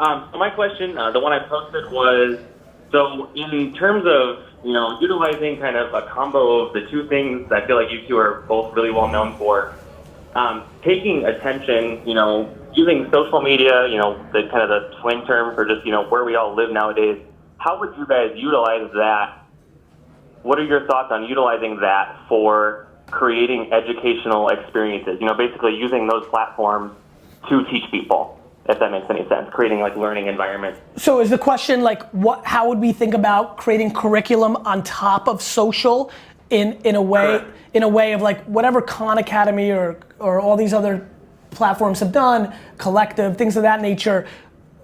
So my question, the one I posted was, so in terms of, utilizing kind of a combo of the two things I feel like you two are both really well known for, taking attention, using social media, the kind of the slang term for just, where we all live nowadays, how would you guys utilize that? What are your thoughts on utilizing that for creating educational experiences? Basically using those platforms to teach people, if that makes any sense, creating like learning environments. So is the question like, how would we think about creating curriculum on top of social in a way, Correct. in a way of like whatever Khan Academy or all these other platforms have done, Collective, things of that nature,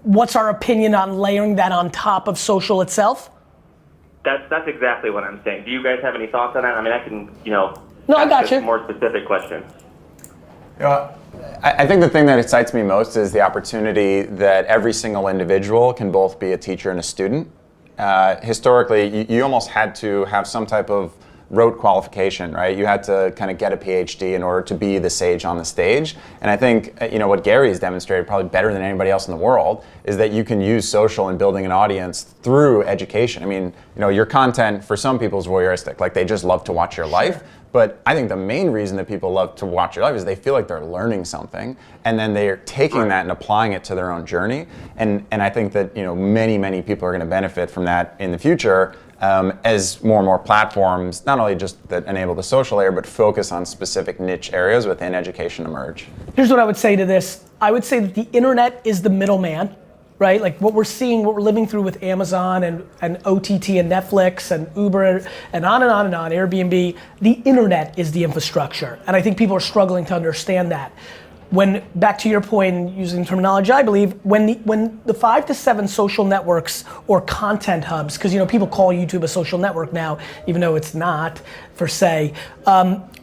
what's our opinion on layering that on top of social itself? That's exactly what I'm saying. Do you guys have any thoughts on that? I mean, I can, No, I got you. More specific questions. I think the thing that excites me most is the opportunity that every single individual can both be a teacher and a student. Historically, you almost had to have some type of rote qualification, right? You had to kind of get a PhD in order to be the sage on the stage. And I think, what Gary has demonstrated probably better than anybody else in the world is that you can use social in building an audience through education. I mean, your content for some people is voyeuristic, like they just love to watch your life. But I think the main reason that people love to watch your life is they feel like they're learning something, and then they're taking that and applying it to their own journey. And I think that many people are going to benefit from that in the future as more and more platforms, not only just that enable the social layer, but focus on specific niche areas within education emerge. Here's what I would say to this. I would say that the internet is the middleman, right? Like what we're seeing, what we're living through with Amazon and OTT and Netflix and Uber and on and on and on, Airbnb, the internet is the infrastructure. And I think people are struggling to understand that. When, back to your point, using terminology, I believe, when the 5 to 7 social networks or content hubs, because people call YouTube a social network now, even though it's not, per se,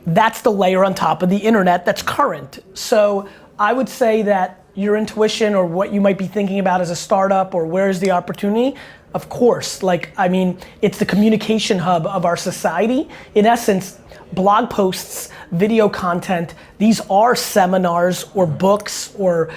that's the layer on top of the internet that's current. So I would say that your intuition or what you might be thinking about as a startup or where's the opportunity, of course, it's the communication hub of our society. In essence, blog posts, video content, these are seminars or books or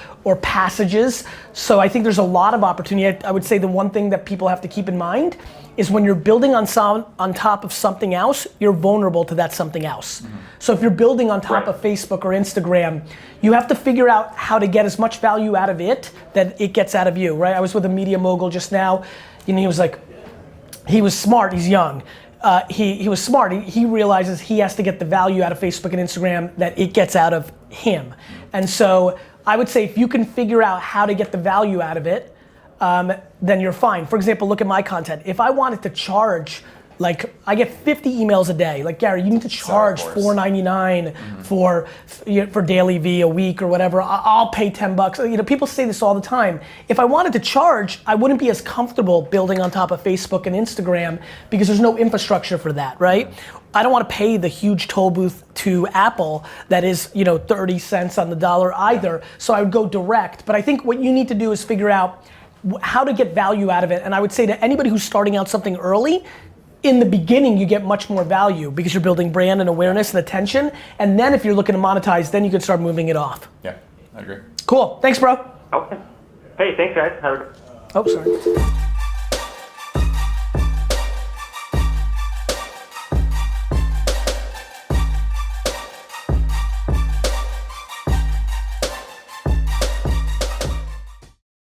passages. So I think there's a lot of opportunity. I would say the one thing that people have to keep in mind is when you're building on top of something else, you're vulnerable to that something else. Mm-hmm. So if you're building on top of Facebook or Instagram, you have to figure out how to get as much value out of it that it gets out of you, right? I was with a media mogul just now, he was smart, he's young. He was smart. He realizes he has to get the value out of Facebook and Instagram that it gets out of him. And so I would say if you can figure out how to get the value out of it, then you're fine. For example, look at my content. If I wanted to charge, I get 50 emails a day. Like, Gary, you need to charge $4.99 for daily V a week or whatever. I'll pay $10. People say this all the time. If I wanted to charge, I wouldn't be as comfortable building on top of Facebook and Instagram because there's no infrastructure for that, right? I don't want to pay the huge toll booth to Apple that is, 30 cents on the dollar either. So I would go direct. But I think what you need to do is figure out how to get value out of it. And I would say to anybody who's starting out something early, in the beginning you get much more value because you're building brand and awareness and attention. And then if you're looking to monetize, then you can start moving it off. Yeah, I agree. Cool, thanks bro. Okay. Hey, thanks guys. Oh, sorry.